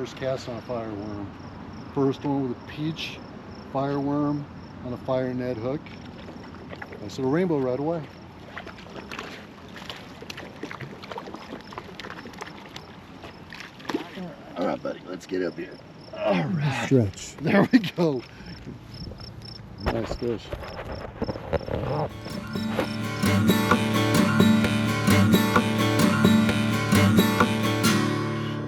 First cast on a fireworm. First one with a peach fireworm on a fire Ned hook. Nice little rainbow right away. All right, buddy, let's get up here. All right. Stretch. There we go. Nice fish.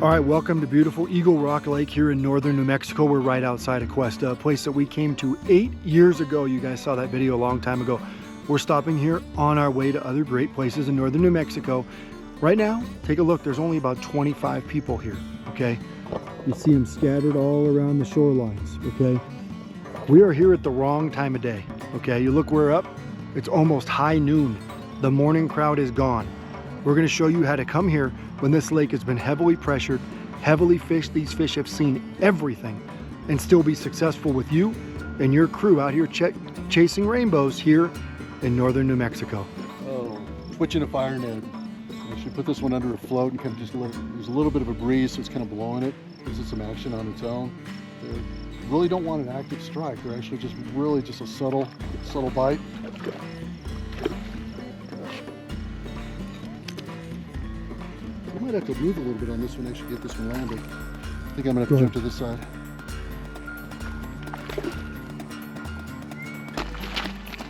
All right, welcome to beautiful Eagle Rock Lake here in northern New Mexico. We're right outside of Cuesta, a place that we came to 8 years ago. You guys saw that video a long time ago. We're stopping here on our way to other great places in northern New Mexico. Right now, take a look, there's only about 25 people here, okay? You see them scattered all around the shorelines, okay? We are here at the wrong time of day, okay? You look, we're up, it's almost high noon. The morning crowd is gone. We're gonna show you how to come here when this lake has been heavily pressured, heavily fished. These fish have seen everything and still be successful with you and your crew out here chasing rainbows here in northern New Mexico. Oh, twitching a fire Ned. I should put this one under a float and kind of just there's a little bit of a breeze, so it's kind of blowing it. Gives it some action on its own. They really don't want an active strike. They're actually just really just a subtle bite. I might have to move a little bit on this one, actually get this one landed. I think I'm gonna have to jump to this side.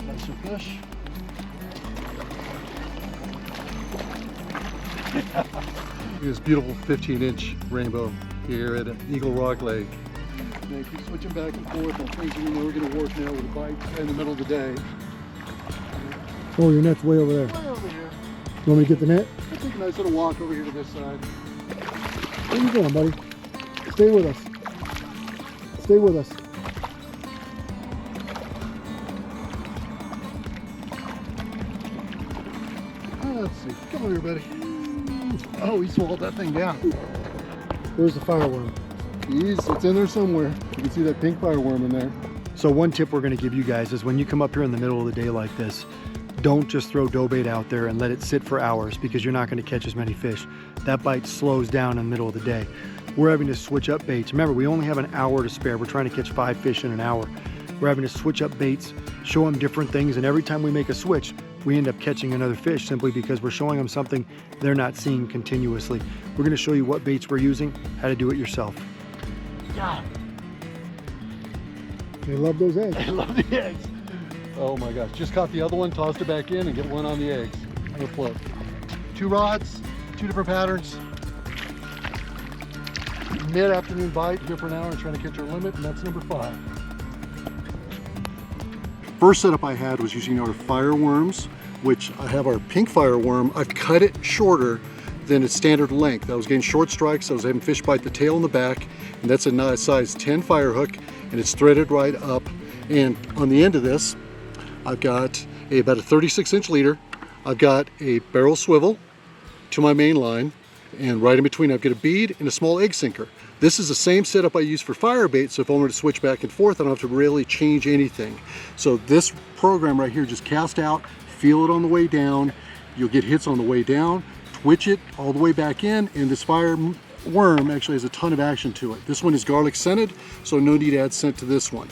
Nice fish. This beautiful 15-inch rainbow here at Eagle Rock Lake. Now keep switching back and forth on things we know we're going to work now with a bite in the middle of the day. Oh, your net's way over there. Way over here. You want me to get the net? I'll take a nice little walk over here to this side. Where you going, buddy? Stay with us. Stay with us. Let's see. Come over here, buddy. Oh, he swallowed that thing down. Where's the fireworm? It's in there somewhere. You can see that pink fireworm in there. So one tip we're going to give you guys is when you come up here in the middle of the day like this, don't just throw dough bait out there and let it sit for hours, because you're not going to catch as many fish. That bite slows down in the middle of the day. We're having to switch up baits. Remember, we only have an hour to spare. We're trying to catch 5 fish in an hour. We're having to switch up baits, show them different things, and every time we make a switch, we end up catching another fish simply because we're showing them something they're not seeing continuously. We're going to show you what baits we're using, how to do it yourself. God, They love those eggs. I love the eggs. Oh my gosh, just caught the other one, tossed it back in, and get one on the eggs. On the float. 2 rods, 2 different patterns. Mid-afternoon bite here for an hour and trying to catch our limit, and that's number 5. First setup I had was using our fireworms, which I have our pink fireworm. I've cut it shorter than its standard length. I was getting short strikes. I was having fish bite the tail and the back, and that's a size 10 fire hook, and it's threaded right up. And on the end of this, I've got about a 36-inch leader. I've got a barrel swivel to my main line, and right in between I've got a bead and a small egg sinker. This is the same setup I use for fire bait, so if I were to switch back and forth, I don't have to really change anything. So this program right here, just cast out, feel it on the way down. You'll get hits on the way down, twitch it all the way back in, and this fire worm actually has a ton of action to it. This one is garlic scented, so no need to add scent to this one.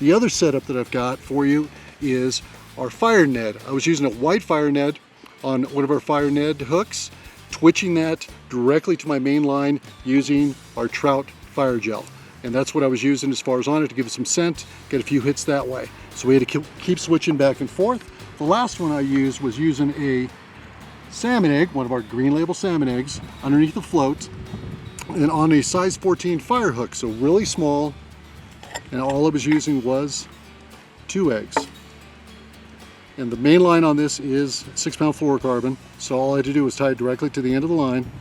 The other setup that I've got for you is our fire Ned. I was using a white fire Ned on one of our fire Ned hooks, twitching that directly to my main line using our Trout fire gel. And that's what I was using as far as on it to give it some scent, get a few hits that way. So we had to keep switching back and forth. The last one I used was using a salmon egg, one of our green label salmon eggs, underneath the float, and on a size 14 fire hook, so really small, and all I was using was 2 eggs. And the main line on this is 6-pound fluorocarbon, so all I had to do was tie it directly to the end of the line.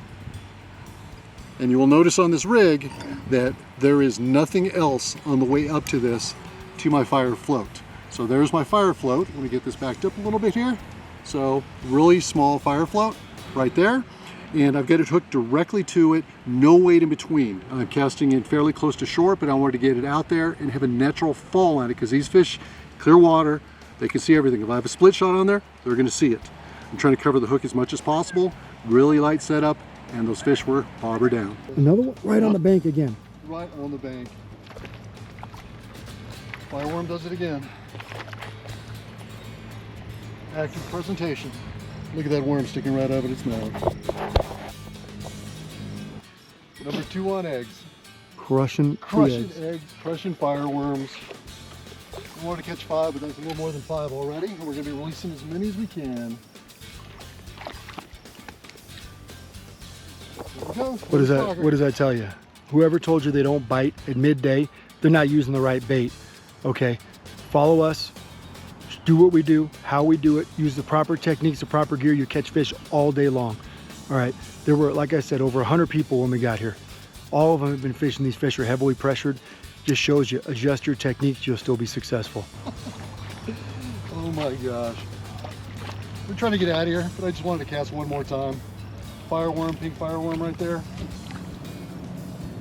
And you will notice on this rig that there is nothing else on the way up to this to my fire float. So there's my fire float. Let me get this backed up a little bit here. So really small fire float right there. And I've got it hooked directly to it, no weight in between. I'm casting it fairly close to shore, but I wanted to get it out there and have a natural fall on it, because these fish, clear water, they can see everything. If I have a split shot on there, they're going to see it. I'm trying to cover the hook as much as possible. Really light setup, and those fish were bobber down. Another one right on the bank again. Right on the bank. Fireworm does it again. Active presentation. Look at that worm sticking right out of its mouth. Number 2 on eggs. Crushing Eggs, crushing fireworms. We wanted to catch 5, but that's a little more than 5 already. And we're going to be releasing as many as we can. There we go. What does that tell you? Whoever told you they don't bite at midday, they're not using the right bait. Okay, follow us. Do what we do, how we do it. Use the proper techniques, the proper gear. You catch fish all day long. All right, there were, like I said, over 100 people when we got here. All of them have been fishing. These fish are heavily pressured. Just shows you, adjust your techniques, you'll still be successful. Oh my gosh. We're trying to get out of here, but I just wanted to cast one more time. Fireworm, pink fireworm right there.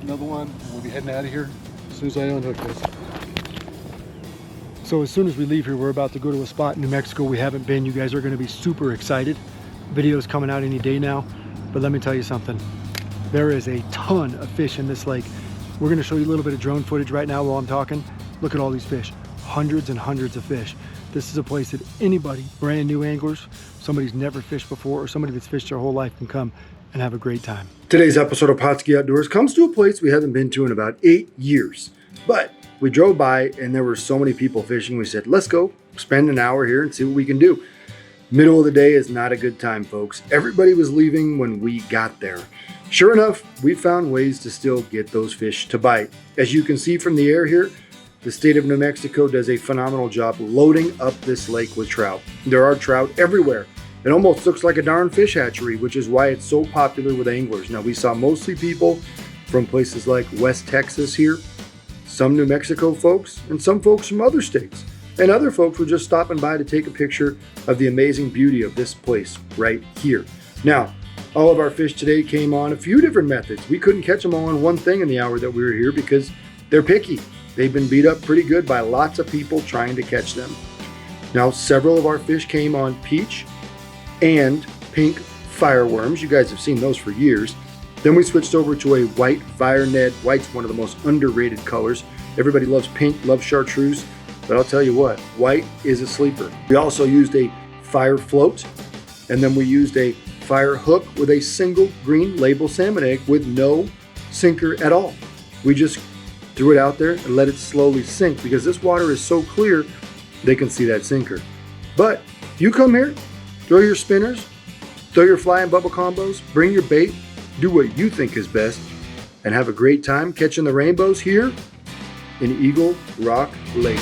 Another one. We'll be heading out of here as soon as I unhook this. So as soon as we leave here, we're about to go to a spot in New Mexico we haven't been. You guys are going to be super excited. Video's coming out any day now, but let me tell you something. There is a ton of fish in this lake. We're going to show you a little bit of drone footage right now while I'm talking. Look at all these fish, hundreds and hundreds of fish. This is a place that anybody, brand new anglers, somebody's never fished before, or somebody that's fished their whole life can come and have a great time. Today's episode of Pautzke Outdoors comes to a place we haven't been to in about 8 years, but we drove by and there were so many people fishing. We said, let's go spend an hour here and see what we can do. Middle of the day is not a good time, folks. Everybody was leaving when we got there. Sure enough, we found ways to still get those fish to bite. As you can see from the air here, the state of New Mexico does a phenomenal job loading up this lake with trout. There are trout everywhere. It almost looks like a darn fish hatchery, which is why it's so popular with anglers. Now, we saw mostly people from places like West Texas here, some New Mexico folks, and some folks from other states. And other folks were just stopping by to take a picture of the amazing beauty of this place right here. Now, all of our fish today came on a few different methods. We couldn't catch them all on one thing in the hour that we were here because they're picky. They've been beat up pretty good by lots of people trying to catch them. Now, several of our fish came on peach and pink fireworms. You guys have seen those for years. Then we switched over to a white fire Ned. White's one of the most underrated colors. Everybody loves pink, loves chartreuse, but I'll tell you what, white is a sleeper. We also used a fire float, and then we used a fire hook with a single green label salmon egg with no sinker at all. We just threw it out there and let it slowly sink because this water is so clear they can see that sinker. But you come here, throw your spinners, throw your fly and bubble combos, bring your bait, do what you think is best, and have a great time catching the rainbows here in Eagle Rock Lake.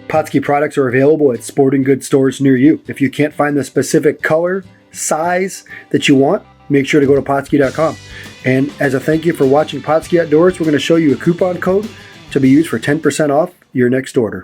Pautzke products are available at sporting goods stores near you. If you can't find the specific color, size that you want, make sure to go to Pautzke.com. And as a thank you for watching Pautzke Outdoors, we're going to show you a coupon code to be used for 10% off your next order.